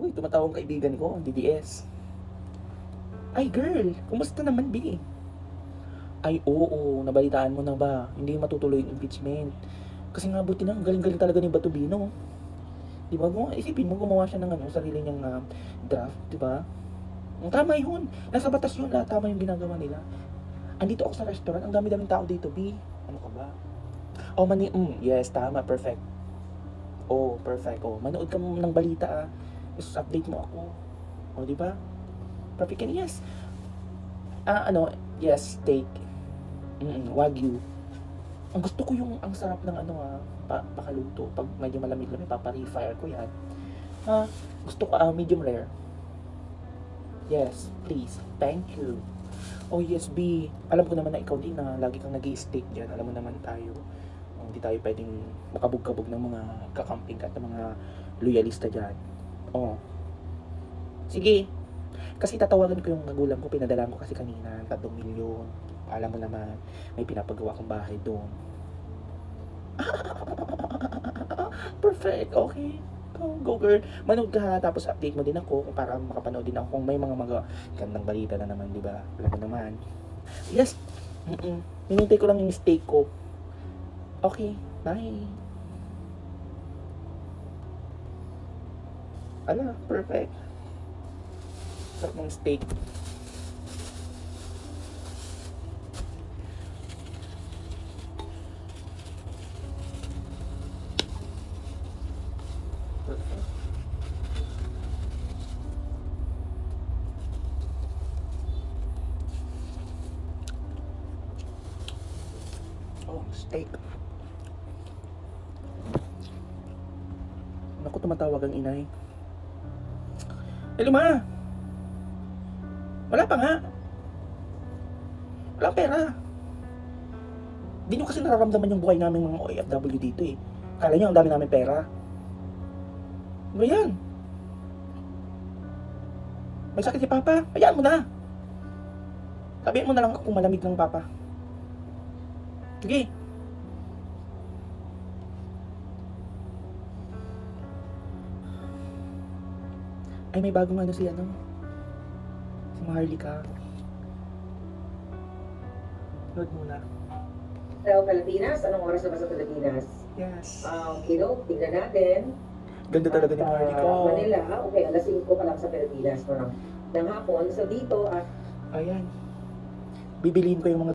Uy, tumatawang kaibigan ko, DDS. Ay, girl, kumusta naman, B? Ay, oo, nabalitaan mo na ba? Hindi matutuloy yung impeachment. Kasi nga, buti na, ang galing-galing talaga ni Batubino. Di ba? Isipin mo, gumawa siya ng sarili niyang draft, di ba? Tama yun. Nasa batas yun, lahat tama yung ginagawa nila. Andito ako sa restaurant, ang dami-daming tao dito, B. Ano ka ba? Oh, yes, tama, perfect. Oh, perfect. Oh, manood ka mo ng balita Just update mo ako. Oh, di ba? Perfect yan, yes. Yes, steak. Wagyu. Ang gusto ko yung ang sarap ng pakaluto. Pag medyo malamig-lamig, papa-refire ko yan. Gusto ko medium rare. Yes, please. Thank you. Oh yes, B. Alam ko naman na ikaw din na lagi kang nag-i-steak dyan. Alam mo naman tayo. Hindi tayo pwedeng makabog-kabog ng mga kakamping at ng mga loyalista dyan. Oh. Sige. Kasi tatawagan ko yung magulang ko. Pinadalan ko kasi kanina. 3 milyon. Alam mo naman, may pinapagawa kong bahay doon. Perfect. Okay. Go girl. Manood ka tapos update mo din ako para makapanood din ako kung may mga gandang balita na naman, di ba? Alam mo naman. Yes. Hinintay ko lang yung steak ko. Okay. Bye. Ala, perfect. Sarap ng steak. Oh, steak. Naku, tumatawag ang inay. Hello, ma. Wala pa nga. Walang pera. Di nyo kasi nararamdaman yung buhay namin mga OFW dito eh. Kala nyo ang dami namin pera. Ano ba yan? May sakit si Papa? Hayaan mo na. Sabihin mo na lang kung malamig ng Papa. Sige. Ay, may bagong si Maharlika. Load muna. Sa Pilipinas, anong oras na ba sa Pilipinas? Yes. Kilo, tingnan natin. Ganda talaga ni Maharlika. Manila, okay, alas 5 pa lang sa Pilipinas. Ng hapon. So dito, ayan. Bibiliin ko yung mga